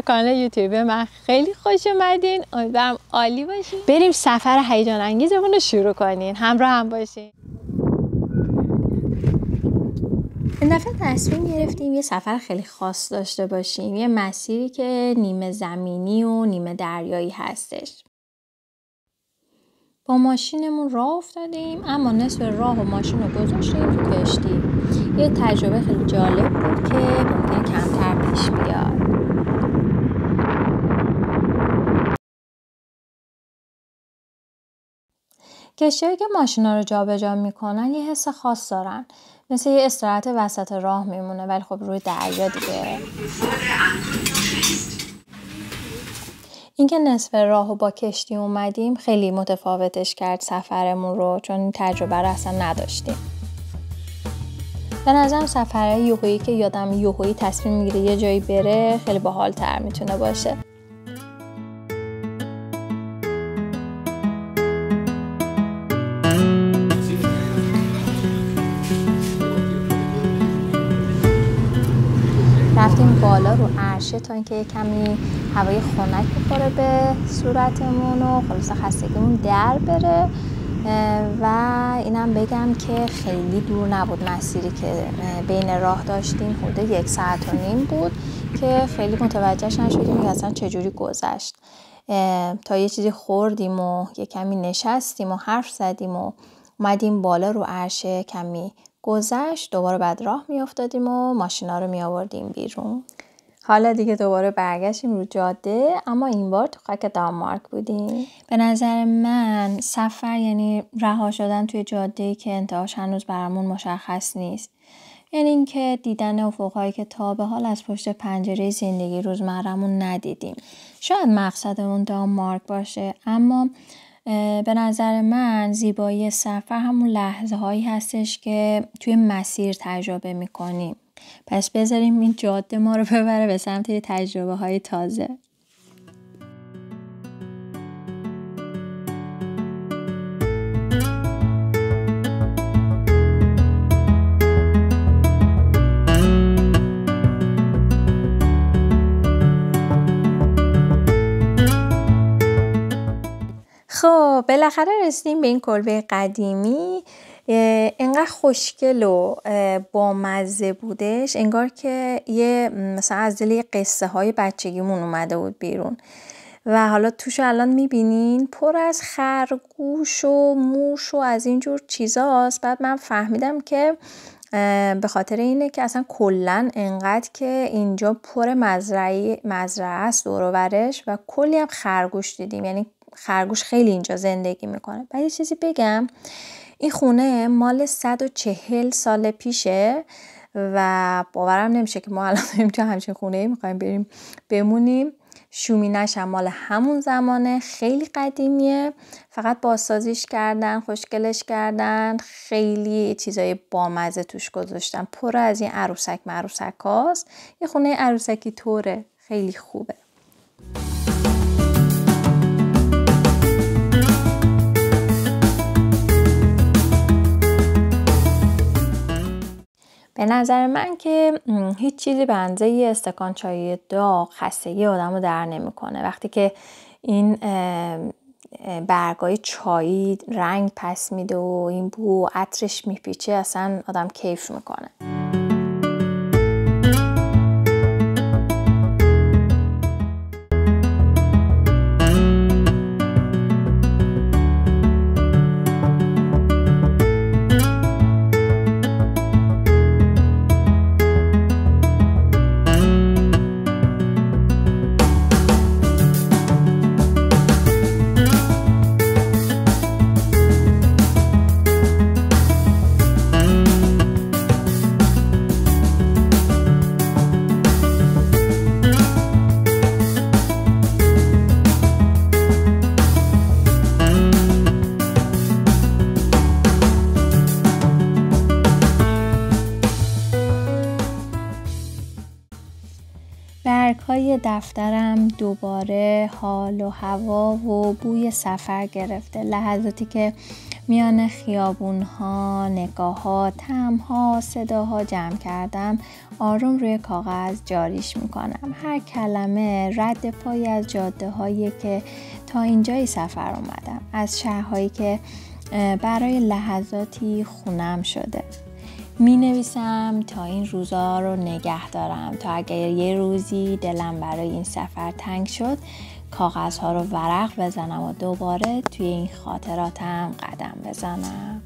به کانال یوتیوب من خیلی خوش اومدین. امیدوارم عالی باشین. بریم سفر هیجان انگیزمون رو شروع کنین. همراه هم باشین. این دفعه تصمیم گرفتیم یه سفر خیلی خاص داشته باشیم. یه مسیری که نیمه زمینی و نیمه دریایی هستش. با ماشینمون راه افتادیم، اما نصف راه و ماشین رو گذاشتیم تو کشتی. یه تجربه خیلی جالب بود که ممکن کمتر پیش بیاد. کشتی‌هایی که ماشینا رو جابجا میکنن یه حس خاص دارن. مثل یه استراحت وسط راه میمونه، ولی خب روی دریا دیگه. اینکه نصف راهو با کشتی اومدیم خیلی متفاوتش کرد سفرمون رو، چون این تجربه رو اصلا نداشتیم. به نظرم سفرهای یوهویی که یادم یوهویی تصمیم میگیره یه جایی بره خیلی باحال‌تر میتونه باشه. رفتیم بالا رو عرشه تا اینکه کمی هوای خنک بخوره به صورتمون و خلاص خستگیمون در بره. و اینم بگم که خیلی دور نبود مسیری که بین راه داشتیم، حدود 1.5 ساعت بود که خیلی متوجهش نشدیم که اصلا چجوری گذشت. تا یه چیزی خوردیم و یه کمی نشستیم و حرف زدیم و اومدیم بالا رو عرشه، کمی گذشت، دوباره بعد راه میافتادیم و ماشینا رو می آوردیم بیرون. حالا دیگه دوباره برگشتیم رو جاده، اما این بار تو خاک دانمارک بودیم. به نظر من سفر یعنی رها شدن توی جاده‌ای که انتهاش هنوز برامون مشخص نیست. یعنی اینکه دیدن افق‌هایی که تا به حال از پشت پنجره زندگی روزمره‌مون ندیدیم. شاید مقصدمون دانمارک باشه، اما به نظر من زیبایی سفر همون لحظه هایی هستش که توی مسیر تجربه میکنیم. پس بذاریم این جاده ما رو ببره به سمت تجربه های تازه. خب بالاخره رسیدیم به این کلبه قدیمی. انقدر خوشگل و بامزه بودش، انگار که یه مثلا از دل قصه های بچگیمون اومده بود بیرون. و حالا توش الان میبینین پر از خرگوش و موش و از اینجور چیزاست. بعد من فهمیدم که به خاطر اینه که اصلا کلن انقدر که اینجا پر مزرعه است دور و برش و کلی هم خرگوش دیدیم. یعنی خرگوش خیلی اینجا زندگی میکنه. بعد یه چیزی بگم، این خونه مال 140 سال پیشه و باورم نمیشه که ما الان داریم تو همچین خونه میخوایم بریم بمونیم. شومینش هم مال همون زمانه، خیلی قدیمیه، فقط بازسازیش کردن، خوشگلش کردن، خیلی چیزای بامزه توش گذاشتن، پر از این عروسک هاست. یه خونه عروسکی طوره، خیلی خوبه. به نظر من که هیچ چیزی به اندازه یه استکان چای داغ خستگی آدمو در نمیکنه. وقتی که این برگای چایی رنگ پس میده و این بو عطرش میپیچه، اصلا آدم کیف میکنه. برگ‌های دفترم دوباره حال و هوا و بوی سفر گرفته. لحظاتی که میان خیابون‌ها، نگاه‌ها، طعم‌ها، صداها جمع کردم. آروم روی کاغذ جاریش میکنم. هر کلمه رد پایی از جاده‌هایی که تا اینجای سفر اومدم. از شهرهایی که برای لحظاتی خونم شده. می نویسم تا این روزا رو نگه دارم، تا اگر یه روزی دلم برای این سفر تنگ شد کاغذها رو ورق بزنم و دوباره توی این خاطراتم قدم بزنم.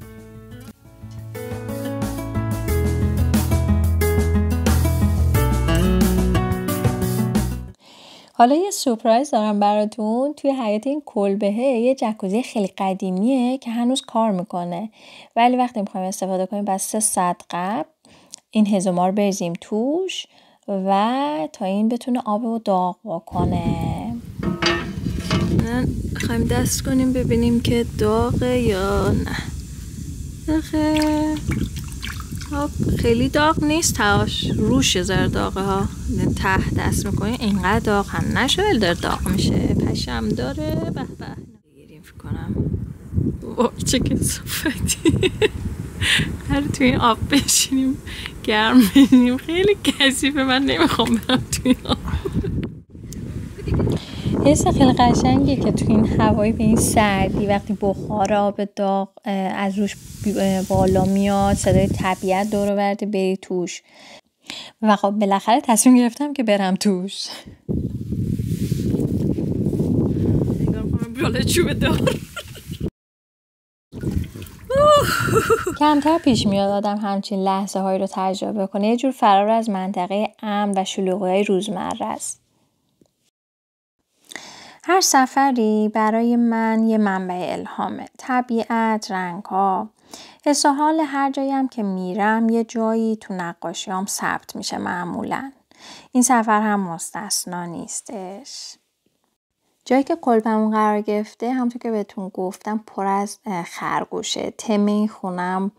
حالا یه سورپرایز دارم براتون. توی حیاط این کلبهه یه جکوزی خیلی قدیمیه که هنوز کار میکنه، ولی وقتی میخوایم استفاده کنیم بعد 3 ساعت قبل این هزومار بریزیم توش و تا این بتونه آب و داغ بکنه. میخوایم دست کنیم ببینیم که داغه یا نه. آب خیلی داغ نیست، تاش روش زر داغه ها. ته دست میکنیم اینقدر داغ هم نشه، داره داغ میشه، پشم داره. به به بگیریم فکر کنم. وای چه کثافتی. هر توی این آب بشینیم گرم بشینیم خیلی کثیفه. من نمیخوام برم توی آب. حس خیلی قشنگه که توی این هوایی به این سردی وقتی بخار آب داغ از روش بالا میاد، صدای طبیعت دور و برت بری توش. و خب بالاخره تصمیم گرفتم که برم توش. نگاه کنم بالا چوب دار. کمتر پیش میاد آدم همچین لحظه هایی رو تجربه کنه. یه جور فرار از منطقه امن و شلوغی روزمره است. هر سفری برای من یه منبع الهامه. طبیعت، رنگ‌ها، حس و حال هر جاییم که میرم یه جایی تو نقاشیام ثبت میشه معمولاً. این سفر هم مستثنا نیستش. جایی که کلبمون قرار گرفته همونطور که بهتون گفتم پر از خرگوشه. تم این خونم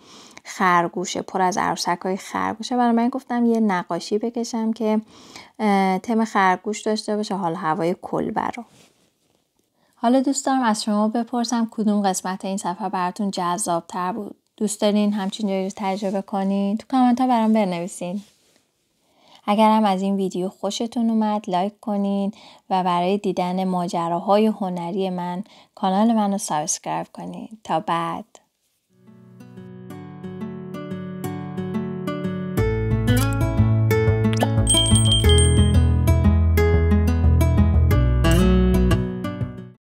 خرگوشه، پر از عروسک‌های خرگوشه. برای من گفتم یه نقاشی بکشم که تم خرگوش داشته باشه حال هوای کلبه رو. حالا دوست دارم از شما بپرسم کدوم قسمت این سفر براتون جذاب‌تر بود؟ دوست دارین همچین جایی رو تجربه کنین؟ تو کامنت ها برام بنویسین. اگر هم از این ویدیو خوشتون اومد لایک کنین و برای دیدن ماجراهای هنری من کانال منو سابسکرایب کنین. تا بعد.